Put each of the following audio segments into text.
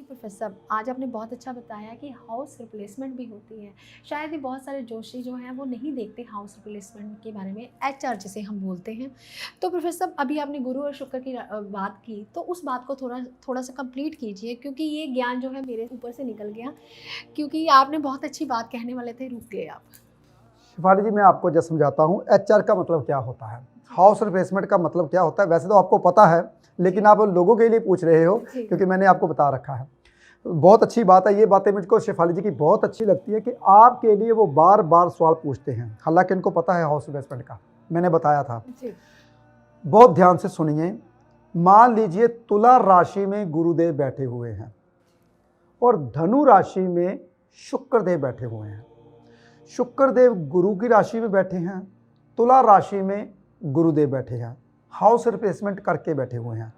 Professor साहब, आज आपने बहुत अच्छा बताया कि हाउस रिप्लेसमेंट भी होती है। शायद ही बहुत सारे जोशी जो हैं वो नहीं देखते हाउस रिप्लेसमेंट के बारे में, एचआर जिसे हम बोलते हैं। तो प्रोफेसर साहब, अभी आपने गुरु और शुक्र की बात की, तो उस बात को थोड़ा सा कंप्लीट कीजिए, क्योंकि ये ज्ञान जो है मेरे ऊपर से निकल गया, क्योंकि आपने बहुत अच्छी बात कहने वाले थे, रुक गए आप। शिफाली जी, मैं आपको जब समझाता हूँ एचआर का मतलब क्या होता है, हाउस रिप्लेसमेंट का मतलब क्या होता है। वैसे तो आपको पता है, लेकिन आप लोगों के लिए पूछ रहे हो क्योंकि मैंने आपको बता रखा है। बहुत अच्छी बात है, ये बातें मुझको शिफाली जी की बहुत अच्छी लगती है कि आपके लिए वो बार बार सवाल पूछते हैं, हालांकि इनको पता है हाउस रिप्लेसमेंट का, मैंने बताया था। बहुत ध्यान से सुनिए। मान लीजिए तुला राशि में गुरुदेव बैठे हुए हैं और धनु राशि में शुक्रदेव बैठे हुए हैं। शुक्रदेव गुरु की राशि में बैठे हैं, तुला राशि में गुरुदेव बैठे हैं, हाउस रिप्लेसमेंट करके बैठे हुए हैं।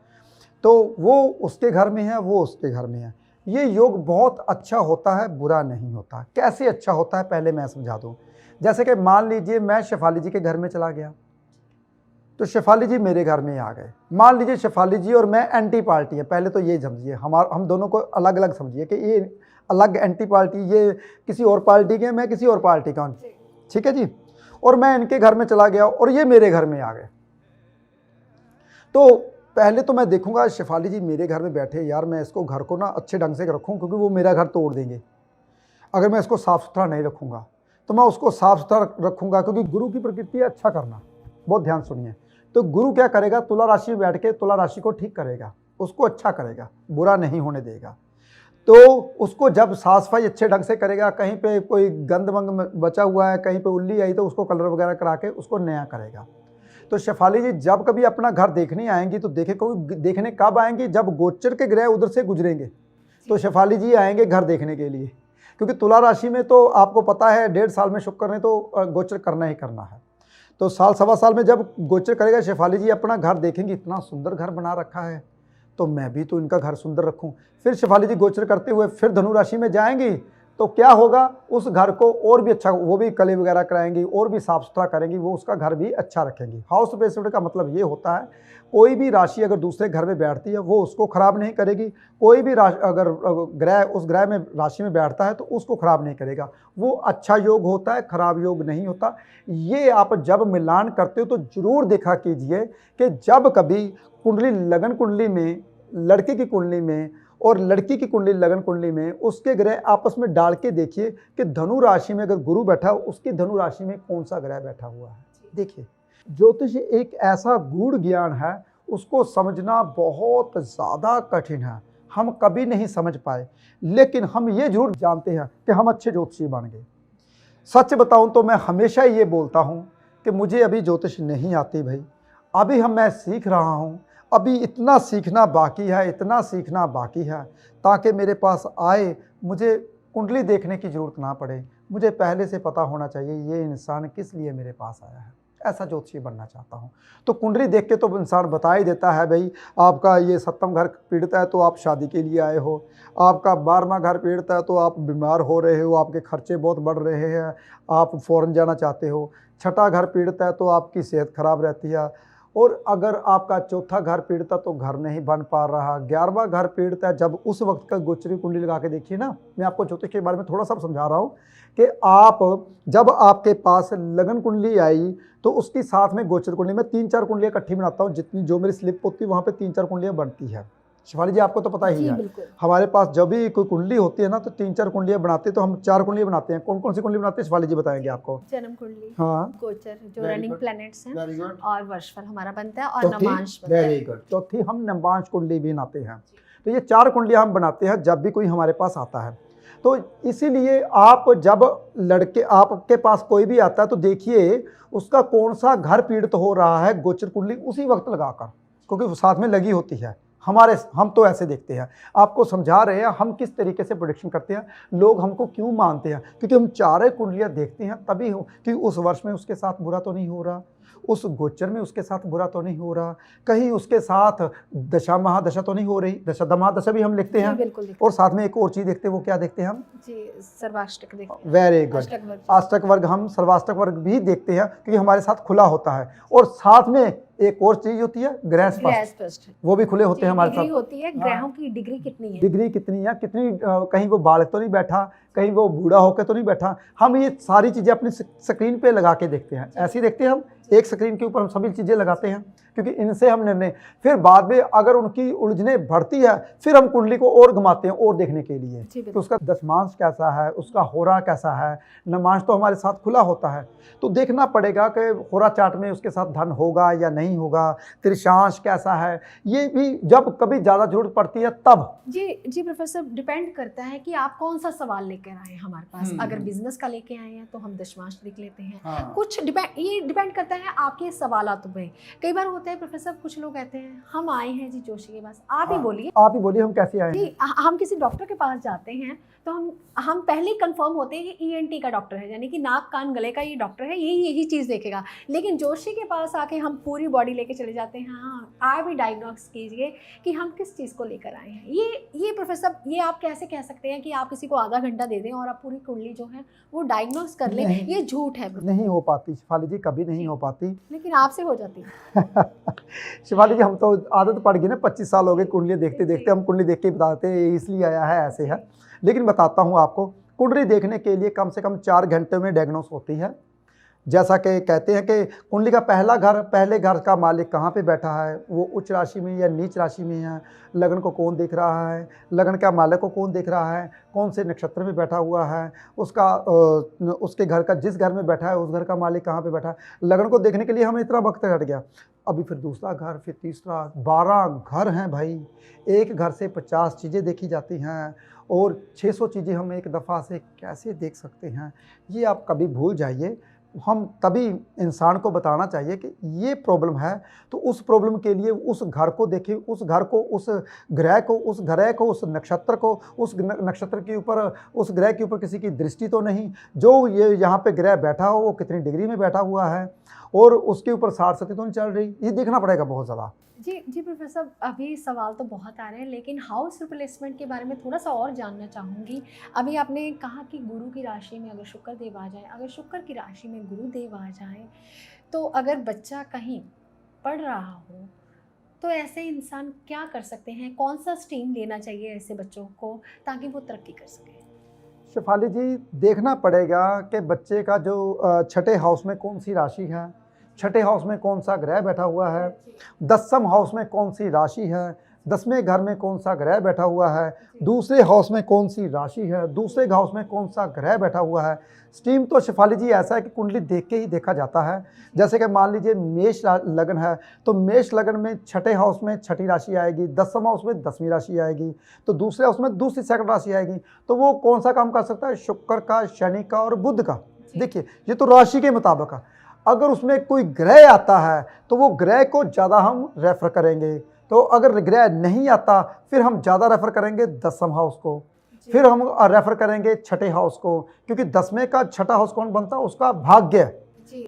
तो वो उसके घर में है, वो उसके घर में है। ये योग बहुत अच्छा होता है, बुरा नहीं होता। कैसे अच्छा होता है पहले मैं समझा दूं। जैसे कि मान लीजिए मैं शेफाली जी के घर में चला गया, तो शेफाली जी मेरे घर में आ गए। मान लीजिए शेफाली जी और मैं एंटी पार्टी है, पहले तो ये समझिए, हम दोनों को अलग अलग समझिए कि ये अलग एंटी पार्टी, ये किसी और पार्टी के, मैं किसी और पार्टी का हूँ, ठीक है जी। और मैं इनके घर में चला गया और ये मेरे घर में आ गए। तो पहले तो मैं देखूंगा शेफाली जी मेरे घर में बैठे, यार मैं इसको घर को ना अच्छे ढंग से रखूं, क्योंकि वो मेरा घर तोड़ देंगे अगर मैं इसको साफ़ सुथरा नहीं रखूंगा। तो मैं उसको साफ़ सुथरा रखूंगा, क्योंकि गुरु की प्रकृति है अच्छा करना। बहुत ध्यान सुनिए। तो गुरु क्या करेगा, तुला राशि में बैठ के तुला राशि को ठीक करेगा, उसको अच्छा करेगा, बुरा नहीं होने देगा। तो उसको जब साफ सफाई अच्छे ढंग से करेगा, कहीं पे कोई गंद वंग बचा हुआ है, कहीं पे उल्ली आई तो उसको कलर वगैरह करा के उसको नया करेगा। तो शेफाली जी जब कभी अपना घर देखने आएंगी तो देखने कब आएंगी, जब गोचर के ग्रह उधर से गुजरेंगे तो शेफाली जी आएंगे घर देखने के लिए। क्योंकि तुला राशि में तो आपको पता है 1.5 साल में शुक्र ने तो गोचर करना ही करना है। तो साल सवा साल में जब गोचर करेगा, शेफाली जी अपना घर देखेंगी, इतना सुंदर घर बना रखा है, तो मैं भी तो इनका घर सुंदर रखूं। फिर शेफाली जी गोचर करते हुए फिर धनु राशि में जाएंगी, तो क्या होगा, उस घर को और भी अच्छा, वो भी कले वगैरह कराएंगी और भी साफ सुथरा करेंगी, वो उसका घर भी अच्छा रखेंगी। हाउस रिप्लेसमेंट का मतलब ये होता है, कोई भी राशि अगर दूसरे घर में बैठती है वो उसको खराब नहीं करेगी। कोई भी राशि अगर ग्रह उस ग्रह में राशि में बैठता है तो उसको खराब नहीं करेगा। वो अच्छा योग होता है, खराब योग नहीं होता। ये आप जब मिलान करते हो तो जरूर देखा कीजिए कि जब कभी कुंडली लगन कुंडली में, लड़के की कुंडली में और लड़की की कुंडली लगन कुंडली में, उसके ग्रह आपस में डाल के देखिए कि धनु राशि में अगर गुरु बैठा हो, उसकी धनु राशि में कौन सा ग्रह बैठा हुआ है। देखिए, ज्योतिष एक ऐसा गूढ़ ज्ञान है, उसको समझना बहुत ज़्यादा कठिन है। हम कभी नहीं समझ पाए, लेकिन हम ये जरूर जानते हैं कि हम अच्छे ज्योतिषी बन गए। सच बताऊं तो मैं हमेशा ये बोलता हूं कि मुझे अभी ज्योतिष नहीं आती भाई, अभी मैं सीख रहा हूं, अभी इतना सीखना बाकी है, इतना सीखना बाकी है, ताकि मेरे पास आए मुझे कुंडली देखने की ज़रूरत ना पड़े। मुझे पहले से पता होना चाहिए ये इंसान किस लिए मेरे पास आया है, ऐसा ज्योतिषी बनना चाहता हूँ। तो कुंडली देख के तो इंसान बता ही देता है, भाई आपका ये 7वां घर पीड़ित है तो आप शादी के लिए आए हो, आपका 12वां घर पीड़ित है तो आप बीमार हो रहे हो, आपके खर्चे बहुत बढ़ रहे हैं, आप फॉरेन जाना चाहते हो। 6वां घर पीड़ित है तो आपकी सेहत खराब रहती है, और अगर आपका 4था घर पीड़ित है तो घर नहीं बन पा रहा। 11वां घर पीड़ित है, जब उस वक्त का गोचरी कुंडली लगा के देखिए ना, मैं आपको ज्योतिष के बारे में थोड़ा सा समझा रहा हूँ कि आप जब आपके पास लगन कुंडली आई तो उसकी साथ में गोचर कुंडली, में 3-4 कुंडलियाँ इकट्ठी बनाता हूँ, जितनी जो मेरी स्लिप होती है वहाँ पे 3-4 कुंडलियाँ बनती है। शिवाली जी आपको तो पता ही है, हमारे पास जब भी कोई कुंडली होती है ना तो 3-4 कुंडलियाँ बनाते हैं, तो हम 4 कुंडलियाँ बनाते हैं। कौन कौन सी कुंडली बनाते हैं शिवाली जी बताएंगे आपको। जन्म कुंडली, हाँ, गोचर जो रनिंग प्लैनेट्स हैं, और वर्षफल हमारा बनता है, और नवांश बनता है। Very good. चौथी हम नवांश कुंडली भी बनाते हैं। तो ये 4 कुंडलियाँ हम बनाते हैं जब भी कोई हमारे पास आता है। तो इसीलिए आप जब लड़के आपके पास कोई भी आता है तो देखिए उसका कौन सा घर पीड़ित हो रहा है, गोचर कुंडली उसी वक्त लगाकर, क्योंकि वो साथ में लगी होती है। हम तो ऐसे देखते हैं, आपको समझा रहे हैं हम किस तरीके से प्रेडिक्शन करते हैं, लोग हमको क्यों मानते हैं, क्योंकि हम 4 कुंडलियां देखते हैं तभी हो कि उस वर्ष में उसके साथ बुरा तो नहीं हो रहा, उस गोचर में उसके साथ बुरा तो नहीं हो रहा, कहीं उसके साथ दशा महादशा तो नहीं हो रही। दशा महादशा भी हम लिखते जी, हैं। बिल्कुल और साथ में एक और चीज़ देखते हैं, वो क्या देखते हैं हम? जी, सर्वाष्टक देखते हैं। Very good. अष्टक वर्ग। अष्टक वर्ग, हम सर्वाष्टक वर्ग भी देखते हैं क्योंकि हमारे साथ खुला होता है। और साथ में एक और चीज होती है ग्रह स्पष्ट, ग्रह स्पष्ट। वो भी खुले होते जी, हैं हमारे डिग्री साथ। होती है, ग्रहों की डिग्री कितनी है? डिग्री कितनी है, कितनी कहीं वो बालक तो नहीं बैठा, कहीं वो बूढ़ा होकर तो नहीं बैठा। हम ये सारी चीज़ें अपनी स्क्रीन पे लगा के देखते हैं। ऐसे ही देखते हैं हम, एक स्क्रीन के ऊपर हम सभी चीज़ें लगाते हैं क्योंकि इनसे हम निर्णय, फिर बाद में अगर उनकी उलझने बढ़ती है फिर हम कुंडली को और घुमाते हैं और देखने के लिए जी, कि उसका दशमांश कैसा है, उसका होरा कैसा है। नमांश तो हमारे साथ खुला होता है, तो देखना पड़ेगा कि होरा चार्ट में उसके साथ धन होगा या नहीं होगा, त्रिशांश कैसा है। ये भी जब कभी ज़्यादा जरूरत पड़ती है तब। जी प्रोफेसर, डिपेंड करता है कि आप कौन सा सवाल लेकर आए हैं हमारे पास। अगर बिजनेस का लेके आए हैं तो हम दशमांश लिख लेते हैं। हाँ। कुछ ये डिपेंड करता है आपके सवालातों पे। कई बार होता है प्रोफेसर, कुछ लोग कहते हैं हम आए हैं जी जोशी के पास, आप ही बोलिए। आप ही बोलिए हम कैसे आए हैं। जी, हम किसी डॉक्टर के पास जाते हैं तो हम पहले ही कंफर्म होते हैं कि ईएनटी का डॉक्टर है, यानी कि नाक कान गले का ये डॉक्टर है, यही चीज़ देखेगा। लेकिन जोशी के पास आके हम पूरी बॉडी लेके चले जाते हैं। हाँ, आप भी डायग्नोस कीजिए कि हम किस चीज़ को लेकर आए हैं। ये प्रोफेसर, ये आप कैसे कह सकते हैं कि आप किसी को आधा घंटा दे दें और आप पूरी कुंडली जो है वो डायग्नोस कर लें? ये झूठ है। नहीं हो पाती शिफाली जी, कभी नहीं हो पाती। लेकिन आपसे हो जाती है। शिफाली जी, हम तो आदत पड़ गई ना, 25 साल हो गए कुंडली देखते देखते, हम कुंडली देख के बताते हैं इसलिए आया है, ऐसे है। लेकिन बताता हूँ आपको, कुंडली देखने के लिए कम से कम 4 घंटे में डायग्नोस होती है। जैसा कि कहते हैं कि कुंडली का पहले घर का मालिक कहाँ पे बैठा है, वो उच्च राशि में या नीच राशि में है, लगन को कौन देख रहा है, लगन का मालिक को कौन देख रहा है, कौन से नक्षत्र में बैठा हुआ है, उसके घर का, जिस घर में बैठा है उस घर का मालिक कहाँ पे बैठा है। लगन को देखने के लिए हमें इतना वक्त हट गया, अभी फिर दूसरा घर, फिर तीसरा, 12 घर हैं भाई। एक घर से 50 चीज़ें देखी जाती हैं और 600 चीज़ें हम एक दफ़ा से कैसे देख सकते हैं, ये आप कभी भूल जाइए। हम तभी इंसान को बताना चाहिए कि ये प्रॉब्लम है, तो उस प्रॉब्लम के लिए उस घर को देखिए, उस घर को, उस ग्रह को, उस नक्षत्र को, उस नक्षत्र के ऊपर, उस ग्रह के ऊपर किसी की दृष्टि तो नहीं, जो ये यहाँ पे ग्रह बैठा हो वो कितनी डिग्री में बैठा हुआ है और उसके ऊपर 60 सती तो नहीं चल रही, ये देखना पड़ेगा बहुत ज़्यादा। जी प्रोफेसर, अभी सवाल तो बहुत आ रहे हैं, लेकिन हाउस रिप्लेसमेंट के बारे में थोड़ा सा और जानना चाहूँगी। अभी आपने कहा कि गुरु की राशि में अगर शुक्र देव आ जाए, अगर शुक्र की राशि में गुरु देव आ जाए, तो अगर बच्चा कहीं पढ़ रहा हो तो ऐसे इंसान क्या कर सकते हैं? कौन सा स्ट्रीम लेना चाहिए ऐसे बच्चों को ताकि वो तरक्की कर सके? शिफाली जी, देखना पड़ेगा कि बच्चे का जो छठे हाउस में कौन सी राशि है, छठे हाउस में कौन सा ग्रह बैठा हुआ है, 10वें हाउस में कौन सी राशि है, 10वें घर में कौन सा ग्रह बैठा हुआ है, दूसरे हाउस में कौन सी राशि है, दूसरे हाउस में कौन सा ग्रह बैठा हुआ है। स्ट्रीम तो शिफाली जी ऐसा है कि कुंडली देख के ही देखा जाता है। जैसे कि मान लीजिए मेष लगन है, तो मेष लगन में छठे हाउस में छठी राशि आएगी, 10वें हाउस में 10वीं राशि आएगी, तो दूसरे हाउस में दूसरी सेकंड राशि आएगी। तो वो कौन सा काम कर सकता है? शुक्र का, शनि का और बुध का। देखिए, ये तो राशि के मुताबिक है। अगर उसमें कोई ग्रह आता है तो वो ग्रह को ज़्यादा हम रेफ़र करेंगे, तो अगर ग्रह नहीं आता फिर हम ज़्यादा रेफ़र करेंगे 10वें हाउस को, फिर हम रेफ़र करेंगे छठे हाउस को, क्योंकि 10वें का छठा हाउस कौन बनता है? उसका भाग्य,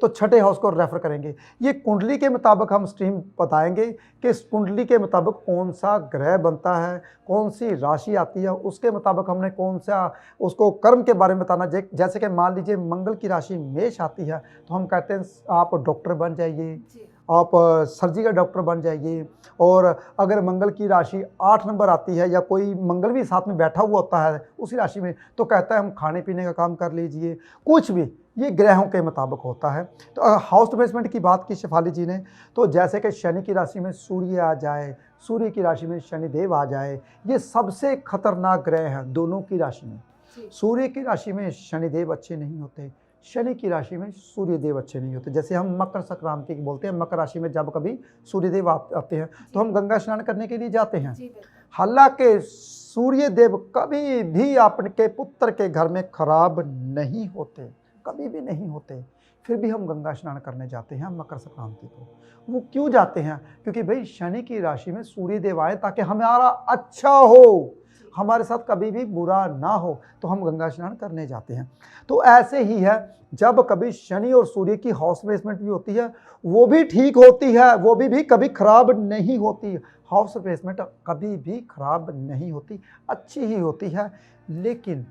तो छठे हाउस को रेफ़र करेंगे। ये कुंडली के मुताबिक हम स्ट्रीम बताएंगे कि इस कुंडली के मुताबिक कौन सा ग्रह बनता है, कौन सी राशि आती है, उसके मुताबिक हमने कौन सा उसको कर्म के बारे में बताना। जैसे कि मान लीजिए मंगल की राशि मेष आती है, तो हम कहते हैं आप डॉक्टर बन जाइए, आप सर्जिकल डॉक्टर बन जाइए। और अगर मंगल की राशि 8 नंबर आती है या कोई मंगल भी साथ में बैठा हुआ होता है उसी राशि में, तो कहता है हम खाने पीने का काम कर लीजिए, कुछ भी, ये ग्रहों के मुताबिक होता है। तो हाउस प्लेसमेंट की बात की शिफाली जी ने, तो जैसे कि शनि की राशि में सूर्य आ जाए, सूर्य की राशि में शनिदेव आ जाए, ये सबसे खतरनाक ग्रह हैं दोनों की राशि में। सूर्य की राशि में शनिदेव अच्छे नहीं होते, शनि की राशि में सूर्यदेव अच्छे नहीं होते। जैसे हम मकर संक्रांति की बोलते हैं, मकर राशि में जब कभी सूर्यदेव आते हैं तो हम गंगा स्नान करने के लिए जाते हैं। हालांकि सूर्यदेव कभी भी आपके पुत्र के घर में खराब नहीं होते, कभी भी नहीं होते, फिर भी हम गंगा स्नान करने जाते हैं मकर संक्रांति को। वो क्यों जाते हैं? क्योंकि भाई शनि की राशि में सूर्यदेव आए ताकि हमारा अच्छा हो, हमारे साथ कभी भी बुरा ना हो तो हम गंगा स्नान करने जाते हैं। तो ऐसे ही है, जब कभी शनि और सूर्य की हाउस प्लेसमेंट भी होती है वो भी ठीक होती है, वो भी कभी खराब नहीं होती। हाउस प्लेसमेंट कभी भी खराब नहीं होती, अच्छी ही होती है। लेकिन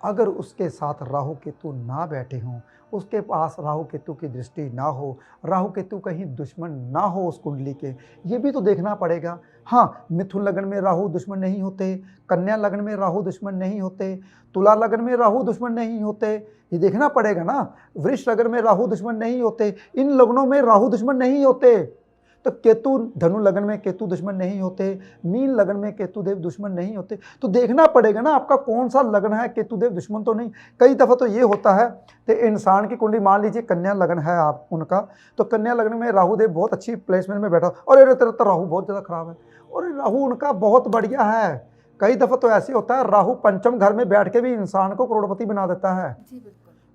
अगर उसके साथ राहु केतु ना बैठे हों, उसके पास राहु केतु की दृष्टि ना हो, राहु केतु कहीं दुश्मन ना हो उस कुंडली के, ये भी तो देखना पड़ेगा। हाँ, मिथुन लगन में राहु दुश्मन नहीं होते, कन्या लगन में राहु दुश्मन नहीं होते, तुला लगन में राहु दुश्मन नहीं होते, ये देखना पड़ेगा ना। वृष लगन में राहु दुश्मन नहीं होते, इन लगनों में राहु दुश्मन नहीं होते। तो केतु धनु लगन में केतु दुश्मन नहीं होते, मीन लगन में केतुदेव दुश्मन नहीं होते। तो देखना पड़ेगा ना आपका कौन सा लगन है, केतुदेव दुश्मन तो नहीं। कई दफ़ा तो ये होता है कि इंसान की कुंडली, मान लीजिए कन्या लगन है आप उनका, तो कन्या लगन में राहुदेव बहुत अच्छी प्लेसमेंट में बैठा और अरे तेरा तो राहु बहुत ज़्यादा खराब है और राहु उनका बहुत बढ़िया है। कई दफ़ा तो ऐसे होता है राहु पंचम घर में बैठ के भी इंसान को करोड़पति बना देता है।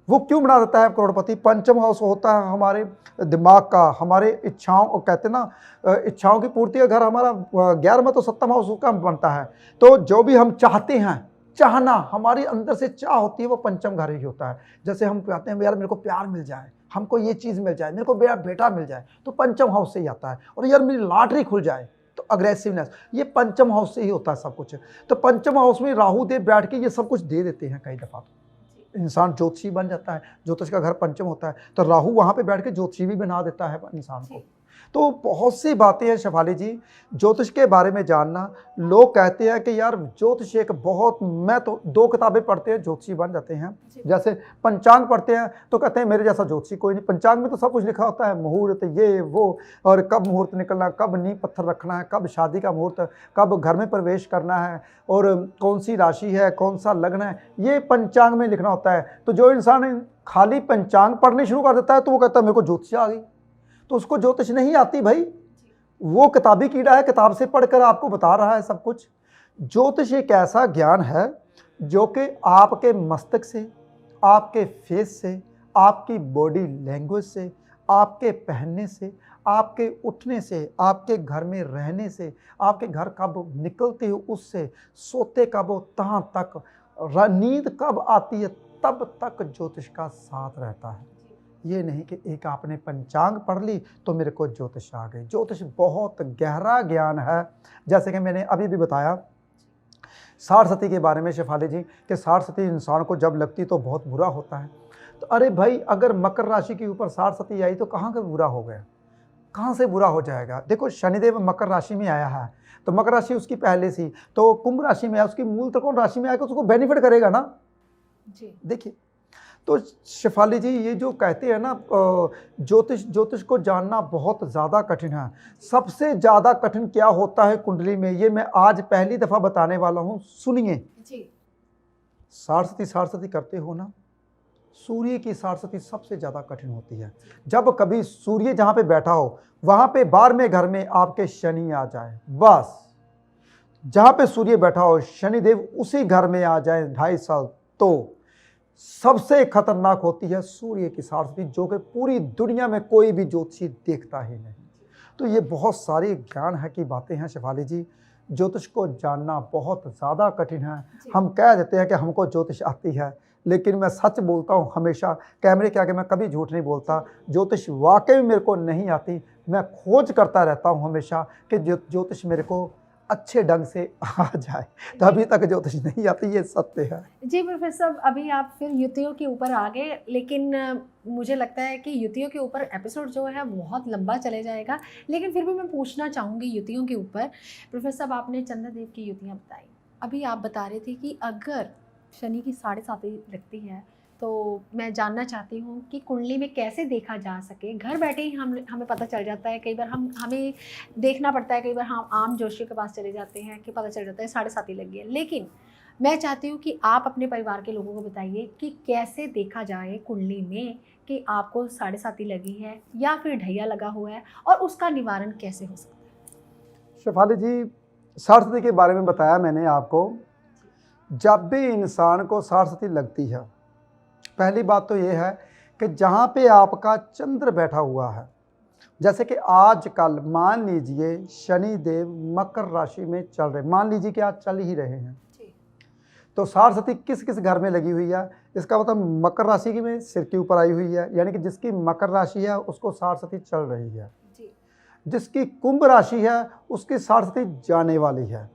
वो क्यों बना देता है करोड़पति? पंचम हाउस होता है हमारे दिमाग का, हमारे इच्छाओं, और कहते हैं ना इच्छाओं की पूर्ति का घर हमारा 11वां तो सप्तम हाउस का बनता है। तो जो भी हम चाहते हैं, चाहना हमारी अंदर से चाह होती है, वो पंचम घर ही होता है। जैसे हम कहते हैं यार मेरे को प्यार मिल जाए, हमको ये चीज़ मिल जाए, मेरे को मेरा बेटा मिल जाए, तो पंचम हाउस से ही आता है। और यार मेरी लॉटरी खुल जाए, तो अग्रेसिवनेस, ये पंचम हाउस से ही होता है सब कुछ। तो पंचम हाउस में राहु देव बैठ के ये सब कुछ दे देते हैं। कई दफ़ा तो इंसान ज्योतिषी बन जाता है, ज्योतिष का घर पंचम होता है, तो राहु वहाँ पे बैठ के ज्योतिषी भी बना देता है इंसान को। तो बहुत सी बातें हैं शेफाली जी ज्योतिष के बारे में जानना। लोग कहते हैं कि यार ज्योतिष एक बहुत, मैं तो 2 किताबें पढ़ते हैं ज्योतिषी बन जाते हैं। जैसे पंचांग पढ़ते हैं तो कहते हैं मेरे जैसा ज्योतिषी कोई नहीं। पंचांग में तो सब कुछ लिखा होता है, मुहूर्त ये वो, और कब मुहूर्त निकलना, कब नींव पत्थर रखना है, कब शादी का मुहूर्त, कब घर में प्रवेश करना है, और कौन सी राशि है, कौन सा लग्न है, ये पंचांग में लिखना होता है। तो जो इंसान खाली पंचांग पढ़ने शुरू कर देता है तो वो कहता है मेरे को ज्योतिष आ गई। तो उसको ज्योतिष नहीं आती भाई, वो किताबी कीड़ा है, किताब से पढ़कर आपको बता रहा है सब कुछ। ज्योतिष एक ऐसा ज्ञान है जो कि आपके मस्तक से, आपके फेस से, आपकी बॉडी लैंग्वेज से, आपके पहनने से, आपके उठने से, आपके घर में रहने से, आपके घर कब निकलते हो उससे, सोते कब हो तहाँ तक, नींद कब आती है तब तक ज्योतिष का साथ रहता है। ये नहीं कि एक आपने पंचांग पढ़ ली तो मेरे को ज्योतिष आ गई। ज्योतिष बहुत गहरा ज्ञान है। जैसे कि मैंने अभी भी बताया साढ़सती के बारे में शेफाली जी, कि साढ़सती इंसान को जब लगती तो बहुत बुरा होता है। तो अरे भाई, अगर मकर राशि के ऊपर साढ़सती आई तो कहाँ का बुरा हो गया, कहाँ से बुरा हो जाएगा? देखो शनिदेव मकर राशि में आया है तो मकर राशि उसकी पहले से, तो कुंभ राशि में आया, उसकी मूल त्रिकोण राशि में आएगा, उसको बेनिफिट करेगा ना जी। देखिए, तो शेफाली जी ये जो कहते हैं ना ज्योतिष को जानना बहुत ज़्यादा कठिन है। सबसे ज़्यादा कठिन क्या होता है कुंडली में, ये मैं आज पहली दफ़ा बताने वाला हूँ। सुनिए जी। साढ़सती करते हो ना, सूर्य की साढ़सती सबसे ज़्यादा कठिन होती है। जब कभी सूर्य जहाँ पे बैठा हो वहाँ पे 12वें घर में आपके शनि आ जाए, बस जहाँ पे सूर्य बैठा हो शनिदेव उसी घर में आ जाए 2.5 साल, तो सबसे खतरनाक होती है सूर्य की साढ़सती, जो कि पूरी दुनिया में कोई भी ज्योतिषी देखता ही नहीं। तो ये बहुत सारी ज्ञान है की बातें हैं शेफाली जी। ज्योतिष को जानना बहुत ज़्यादा कठिन है। हम कह देते हैं कि हमको ज्योतिष आती है, लेकिन मैं सच बोलता हूँ हमेशा, कैमरे के आगे मैं कभी झूठ नहीं बोलता। ज्योतिष वाकई में मेरे को नहीं आती, मैं खोज करता रहता हूँ हमेशा कि ज्योतिष मेरे को अच्छे ढंग से आ जाए, तो अभी तक ज्योतिष नहीं आती, ये सत्य है जी। प्रोफेसर अभी आप फिर युतियों के ऊपर आ गए, लेकिन मुझे लगता है कि युतियों के ऊपर एपिसोड जो है बहुत लंबा चले जाएगा, लेकिन फिर भी मैं पूछना चाहूँगी युतियों के ऊपर। प्रोफेसर आपने चंद्रदेव की युतियाँ बताई, अभी आप बता रहे थे कि अगर शनि की 7.5 लगती है तो मैं जानना चाहती हूँ कि कुंडली में कैसे देखा जा सके। घर बैठे ही हमें पता चल जाता है, कई बार हमें देखना पड़ता है, कई बार हम आम जोशी के पास चले जाते हैं कि पता चल जाता है 7.5 लगी है। लेकिन मैं चाहती हूँ कि आप अपने परिवार के लोगों को बताइए कि कैसे देखा जाए कुंडली में कि आपको 7.5 लगी है या फिर ढैया लगा हुआ है, और उसका निवारण कैसे हो सकता है। शेफाली जी, साढ़सती के बारे में बताया मैंने आपको। जब भी इंसान को साढ़सती लगती है, पहली बात तो ये है कि जहाँ पे आपका चंद्र बैठा हुआ है जैसे कि आजकल मान लीजिए शनि देव मकर राशि में चल रहे, मान लीजिए कि आज चल ही रहे हैं, तो साढ़ किस किस घर में लगी हुई है, इसका मतलब मकर राशि की में सिर के ऊपर आई हुई है, यानी कि जिसकी मकर राशि है उसको साढ़ चल रही है। जिसकी कुंभ राशि है उसकी साढ़ जाने वाली है।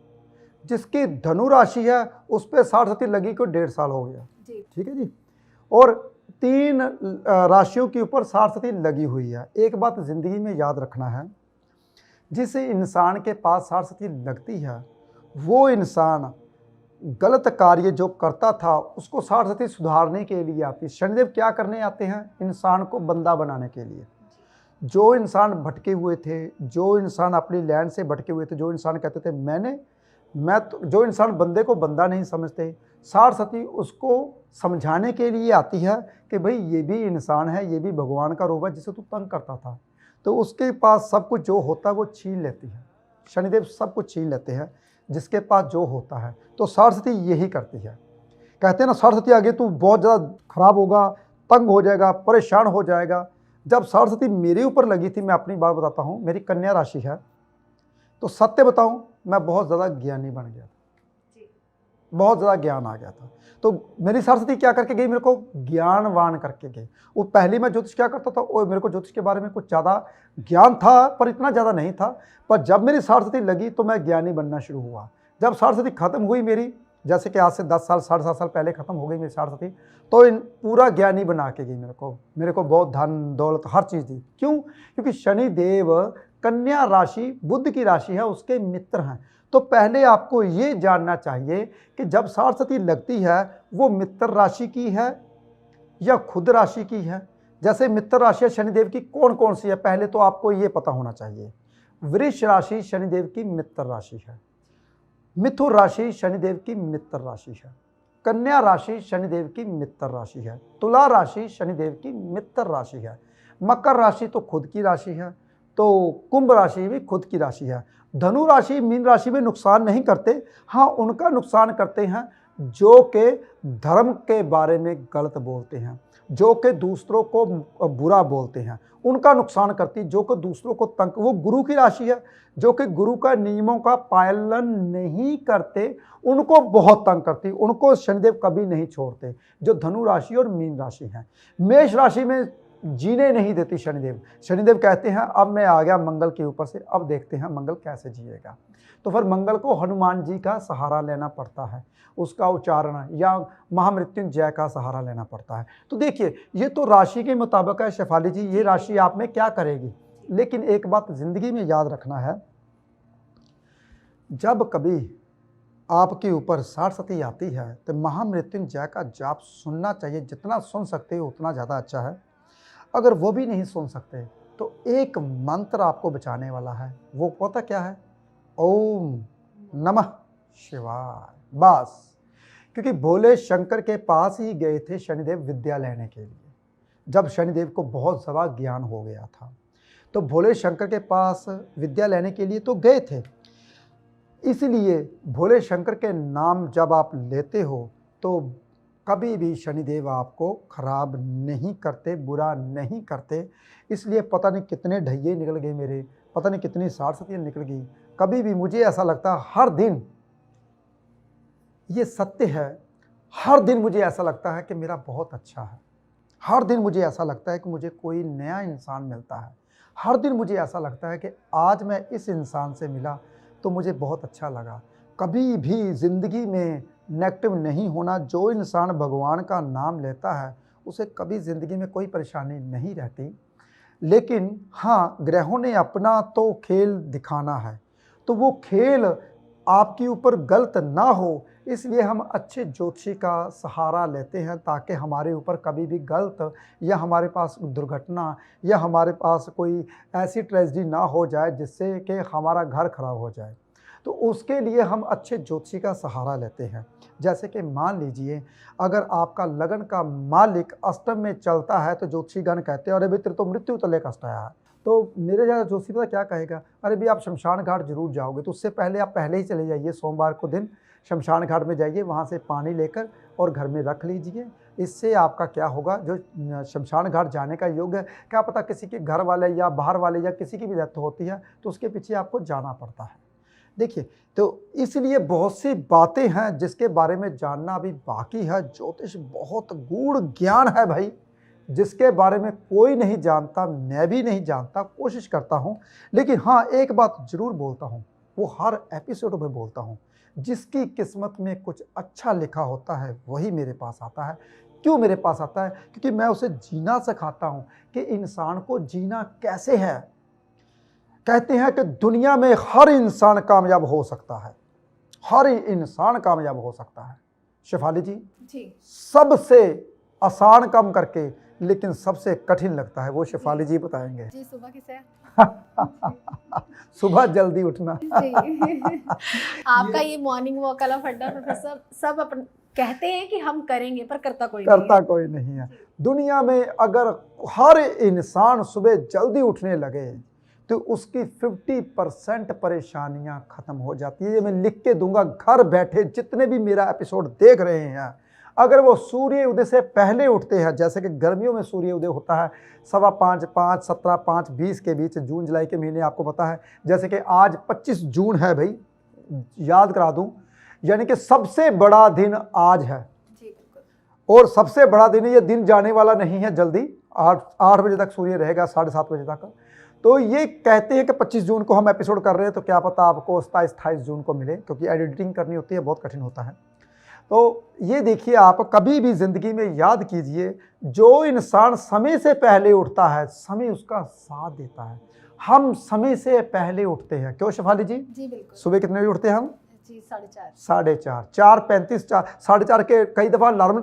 जिसकी धनु राशि है उस पर साढ़ लगी को 1.5 साल हो गया, ठीक है जी। और 3 राशियों के ऊपर साढ़ लगी हुई है। एक बात जिंदगी में याद रखना है, जिस इंसान के पास साढ़ लगती है वो इंसान गलत कार्य जो करता था उसको साढ़ सुधारने के लिए आती है। शनिदेव क्या करने आते हैं? इंसान को बंदा बनाने के लिए। जो इंसान भटके हुए थे, जो इंसान अपनी लैंड से भटके हुए थे, जो इंसान कहते थे मैं तो, जो इंसान बंदे को बंदा नहीं समझते, साढ़ उसको समझाने के लिए आती है कि भाई ये भी इंसान है, ये भी भगवान का रूप है जिसे तू तंग करता था। तो उसके पास सब कुछ जो होता है वो छीन लेती है। शनिदेव सब कुछ छीन लेते हैं जिसके पास जो होता है। तो साढ़ यही करती है। कहते हैं ना, साढ़ आगे तू बहुत ज़्यादा खराब होगा, तंग हो जाएगा, परेशान हो जाएगा। जब साढ़ मेरे ऊपर लगी थी, मैं अपनी बात बताता हूँ, मेरी कन्या राशि है, तो सत्य बताऊँ मैं बहुत ज़्यादा ज्ञानी बन गया था, बहुत ज़्यादा ज्ञान आ गया था। तो मेरी सरस्वती क्या करके गई? मेरे को ज्ञानवान करके गई। वो पहली मैं ज्योतिष क्या करता था, वो मेरे को ज्योतिष के बारे में कुछ ज़्यादा ज्ञान था पर इतना ज़्यादा नहीं था। पर जब मेरी सरस्वती लगी तो मैं ज्ञानी बनना शुरू हुआ। जब सरस्वती खत्म हुई मेरी, जैसे कि आज से 10 साल 7.5 साल पहले खत्म हो गई मेरी सरस्वती, तो इन पूरा ज्ञानी बना के गई मेरे को बहुत धन दौलत हर चीज़ दी। क्यों? क्योंकि शनि देव कन्या राशि बुध की राशि है, उसके मित्र हैं। तो पहले आपको ये जानना चाहिए कि जब सरस्वती लगती है वो मित्र राशि की है या खुद राशि की है। जैसे मित्र राशि शनिदेव की कौन कौन सी है, पहले तो आपको ये पता होना चाहिए। वृष राशि शनिदेव की मित्र राशि है, मिथुन राशि शनिदेव की मित्र राशि है, कन्या राशि शनिदेव की मित्र राशि है, तुला राशि शनिदेव की मित्र राशि है, मकर राशि तो खुद की राशि है, तो कुंभ राशि भी खुद की राशि है। धनु राशि मीन राशि में नुकसान नहीं करते, हाँ उनका नुकसान करते हैं जो के धर्म के बारे में गलत बोलते हैं, जो के दूसरों को बुरा बोलते हैं, उनका नुकसान करती। जो कि दूसरों को तंग, वो गुरु की राशि है, जो कि गुरु का नियमों का पालन नहीं करते उनको बहुत तंग करती, उनको शनिदेव कभी नहीं छोड़ते। जो धनु राशि और मीन राशि है। मेष राशि में जीने नहीं देती शनिदेव। शनिदेव कहते हैं अब मैं आ गया मंगल के ऊपर से, अब देखते हैं मंगल कैसे जिएगा। तो फिर मंगल को हनुमान जी का सहारा लेना पड़ता है, उसका उच्चारण या महामृत्युंजय का सहारा लेना पड़ता है। तो देखिए ये तो राशि के मुताबिक है। शेफाली जी ये राशि आप में क्या करेगी, लेकिन एक बात जिंदगी में याद रखना है, जब कभी आपके ऊपर सरस्वती आती है तो महामृत्युंजय का जाप सुनना चाहिए। जितना सुन सकते हो उतना ज़्यादा अच्छा है। अगर वो भी नहीं सुन सकते तो एक मंत्र आपको बचाने वाला है, वो पता क्या है? ओम नमः शिवाय। बस, क्योंकि भोले शंकर के पास ही गए थे शनिदेव विद्या लेने के लिए, जब शनिदेव को बहुत ज़्यादा ज्ञान हो गया था। तो भोले शंकर के पास विद्या लेने के लिए तो गए थे, इसलिए भोले शंकर के नाम जब आप लेते हो तो कभी भी शनिदेव आपको खराब नहीं करते, बुरा नहीं करते। इसलिए पता नहीं कितने ढैये निकल गए मेरे, पता नहीं कितनी सरस्वतियाँ निकल गई। कभी भी मुझे ऐसा लगता है, हर दिन ये सत्य है, हर दिन मुझे ऐसा लगता है कि मेरा बहुत अच्छा है। हर दिन मुझे ऐसा लगता है कि मुझे कोई नया इंसान मिलता है। हर दिन मुझे ऐसा लगता है कि आज मैं इस इंसान से मिला तो मुझे बहुत अच्छा लगा। कभी भी ज़िंदगी में नेगेटिव नहीं होना। जो इंसान भगवान का नाम लेता है उसे कभी ज़िंदगी में कोई परेशानी नहीं रहती। लेकिन हाँ, ग्रहों ने अपना तो खेल दिखाना है, तो वो खेल आपके ऊपर गलत ना हो, इसलिए हम अच्छे ज्योतिषी का सहारा लेते हैं ताकि हमारे ऊपर कभी भी गलत या हमारे पास दुर्घटना या हमारे पास कोई ऐसी ट्रेजेडी ना हो जाए जिससे कि हमारा घर खराब हो जाए। तो उसके लिए हम अच्छे ज्योतिषी का सहारा लेते हैं। जैसे कि मान लीजिए अगर आपका लगन का मालिक अष्टम में चलता है तो ज्योतिषीगण कहते हैं अरे भाई तेरे तो मृत्यु तले कष्ट आया है। तो मेरे जैसा ज्योतिषी पता क्या कहेगा, अरे भाई आप शमशान घाट जरूर जाओगे, तो उससे पहले आप पहले ही चले जाइए सोमवार को दिन, शमशान घाट में जाइए, वहाँ से पानी लेकर और घर में रख लीजिए। इससे आपका क्या होगा, जो शमशान घाट जाने का योग है, क्या पता किसी के घर वाले या बाहर वाले या किसी की भी डेथ होती है तो उसके पीछे आपको जाना पड़ता है। देखिए, तो इसलिए बहुत सी बातें हैं जिसके बारे में जानना अभी बाकी है। ज्योतिष बहुत गूढ़ ज्ञान है भाई, जिसके बारे में कोई नहीं जानता, मैं भी नहीं जानता, कोशिश करता हूँ। लेकिन हाँ, एक बात जरूर बोलता हूँ, वो हर एपिसोड में बोलता हूँ, जिसकी किस्मत में कुछ अच्छा लिखा होता है वही मेरे पास आता है। क्यों मेरे पास आता है? क्योंकि मैं उसे जीना सिखाता हूँ कि इंसान को जीना कैसे है। कहते हैं कि दुनिया में हर इंसान कामयाब हो सकता है, हर इंसान कामयाब हो सकता है। शेफाली जी, सबसे आसान काम करके लेकिन सबसे कठिन लगता है, वो शेफाली जी बताएंगे। जी, सुबह की सैर। सुबह जल्दी उठना। जी। आपका ये मॉर्निंग वॉक वाला फंडा प्रोफेसर सब अपन कहते हैं कि हम करेंगे, पर करता कोई नहीं है। दुनिया में अगर हर इंसान सुबह जल्दी उठने लगे तो उसकी 50% परेशानियां खत्म हो जाती है। ये मैं लिख के दूंगा, घर बैठे जितने भी मेरा एपिसोड देख रहे हैं, अगर वो सूर्य उदय से पहले उठते हैं, जैसे कि गर्मियों में सूर्य उदय होता है 5:15, 5, 17, 5, 20 के बीच, जून जुलाई के महीने आपको पता है, जैसे कि आज 25 जून है भाई, याद करा दूं, यानी कि सबसे बड़ा दिन आज है। और सबसे बड़ा दिन, ये दिन जाने वाला नहीं है जल्दी, 8 बजे तक सूर्य रहेगा, 7:30 बजे तक। तो ये कहते हैं कि 25 जून को हम एपिसोड कर रहे हैं, तो क्या पता आपको 27-28 जून को मिले, क्योंकि एडिटिंग करनी होती है, बहुत कठिन होता है। तो ये देखिए, आप कभी भी ज़िंदगी में याद कीजिए, जो इंसान समय से पहले उठता है, समय उसका साथ देता है। हम समय से पहले उठते हैं, क्यों शेफाली जी? जी बिल्कुल। सुबह कितने बजे उठते हैं हम? जी 4:30। 4:35, 4:30 के कई दफ़ा अलार्म,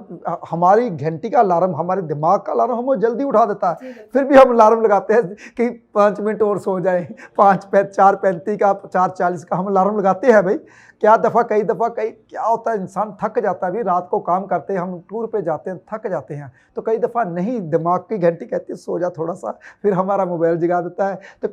हमारी घंटी का अलार्म, हमारे दिमाग का अलार्म हमें जल्दी उठा देता है, फिर भी हम अलार्म लगाते हैं कि 5 मिनट और सो जाएं। 4:35 का, 4:40 का हम अलार्म लगाते हैं भाई। कई दफ़ा क्या होता है, इंसान थक जाता है भी, रात को काम करते हैं, हम टूर पे जाते हैं, थक जाते हैं, तो कई दफ़ा नहीं, दिमाग की घंटी कहती है सो जा थोड़ा सा, फिर हमारा मोबाइल जगा देता है। तो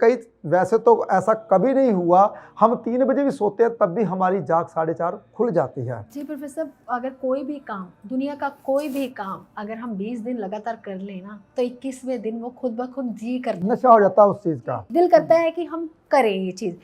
वैसे तो ऐसा कभी नहीं हुआ, हम 3 बजे भी सोते हैं तब भी हमारी जाग 4:30 खुल जाती है। जी प्रोफेसर, अगर कोई भी काम, दुनिया का कोई भी काम अगर हम 20 दिन लगातार कर लेना, तो 21वें दिन वो खुद ब खुद जी कर नशा हो जाता है उस चीज़ का, दिल करता है कि हम करें ये चीज़।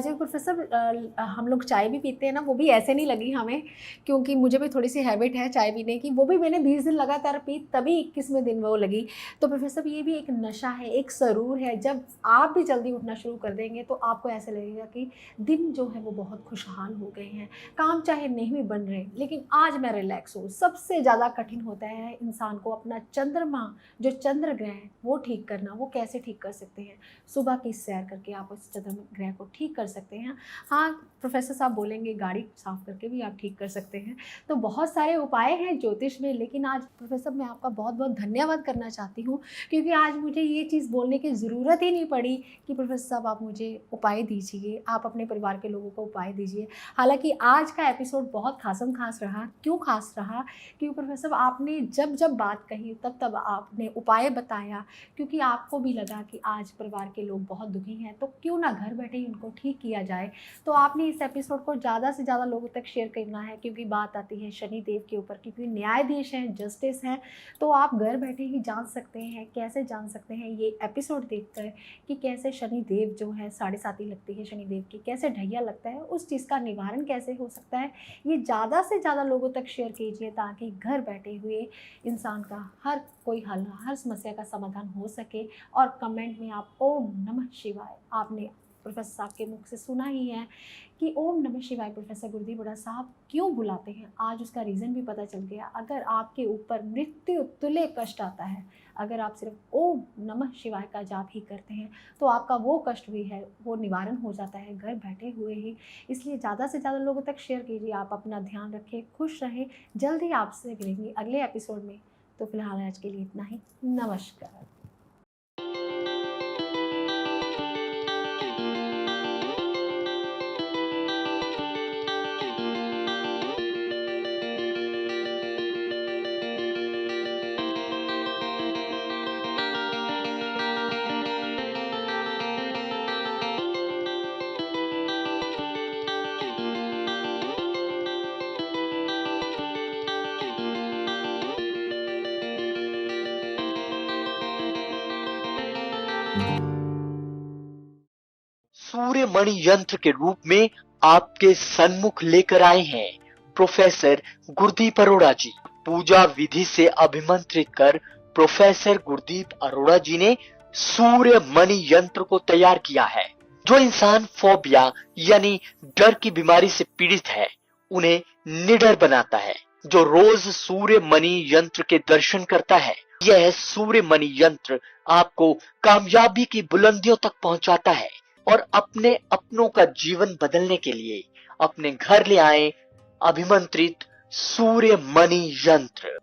जो प्रोफेसर हम लोग चाय भी पीते हैं ना, वो भी ऐसे नहीं लगी हमें, क्योंकि मुझे भी थोड़ी सी हैबिट है चाय पीने की, वो भी मैंने 20 दिन लगातार पी, तभी 21वें दिन वो लगी। तो प्रोफेसर ये भी एक नशा है, एक सरूर है। जब आप भी जल्दी उठना शुरू कर देंगे तो आपको ऐसा लगेगा कि दिन जो है वो बहुत खुशहाल हो गए हैं, काम चाहे नहीं भी बन रहे लेकिन आज मैं रिलैक्स हूँ। सबसे ज़्यादा कठिन होता है इंसान को अपना चंद्रमा, जो चंद्र ग्रह है वो ठीक करना। वो कैसे ठीक कर सकते हैं? सुबह की सैर करके आप इस चंद्र ग्रह को ठीक कर सकते हैं। हाँ, प्रोफेसर साहब बोलेंगे गाड़ी साफ करके भी आप ठीक कर सकते हैं। तो बहुत सारे उपाय हैं ज्योतिष में, लेकिन आज प्रोफेसर मैं आपका बहुत बहुत धन्यवाद करना चाहती हूँ, क्योंकि आज मुझे ये चीज़ बोलने की ज़रूरत ही नहीं पड़ी कि प्रोफेसर साहब आप मुझे उपाय दीजिए, आप अपने परिवार के लोगों को उपाय दीजिए। हालांकि आज का एपिसोड बहुत खासम खास रहा। क्यों खास रहा? क्योंकि प्रोफेसर साहब आपने जब जब बात कही तब तब आपने उपाय बताया, क्योंकि आपको भी लगा कि आज परिवार के लोग बहुत दुखी हैं, तो क्यों ना घर बैठे ही उनको ठीक किया जाए। तो आपने इस एपिसोड को ज़्यादा से ज़्यादा लोगों तक शेयर करना है, क्योंकि बात आती है शनि देव के ऊपर, क्योंकि न्यायाधीश हैं, जस्टिस हैं। तो आप घर बैठे ही जान सकते हैं। कैसे जान सकते हैं? ये एपिसोड देखकर कि कैसे शनि देव जो है 7.5 लगती है शनि देव की, कैसे ढैया लगता है, उस चीज़ का निवारण कैसे हो सकता है, ये ज़्यादा से ज़्यादा लोगों तक शेयर कीजिए, ताकि घर बैठे हुए इंसान का हर कोई हल, हर समस्या का समाधान हो सके। और कमेंट में आप ओम नमः शिवाय, आपने प्रोफेसर साहब के मुख से सुना ही है कि ओम नमः शिवाय प्रोफेसर गुरुदेव बड़ा साहब क्यों बुलाते हैं। आज उसका रीज़न भी पता चल गया। अगर आपके ऊपर मृत्यु तुल्य कष्ट आता है, अगर आप सिर्फ ओम नमः शिवाय का जाप ही करते हैं, तो आपका वो कष्ट भी है वो निवारण हो जाता है घर बैठे हुए ही। इसलिए ज़्यादा से ज़्यादा लोगों तक शेयर कीजिए। आप अपना ध्यान रखें, खुश रहें। जल्द ही आपसे मिलेंगे अगले एपिसोड में। तो फिलहाल आज के लिए इतना ही। नमस्कार। सूर्य मणि यंत्र के रूप में आपके सन्मुख लेकर आए हैं प्रोफेसर गुरदीप अरोड़ा जी। पूजा विधि से अभिमंत्रित कर प्रोफेसर गुरदीप अरोड़ा जी ने सूर्य मणि यंत्र को तैयार किया है। जो इंसान फोबिया यानी डर की बीमारी से पीड़ित है, उन्हें निडर बनाता है। जो रोज सूर्य मणि यंत्र के दर्शन करता है, यह सूर्य मणि यंत्र आपको कामयाबी की बुलंदियों तक पहुंचाता है। और अपने अपनों का जीवन बदलने के लिए अपने घर ले आए अभिमंत्रित सूर्य मणि यंत्र।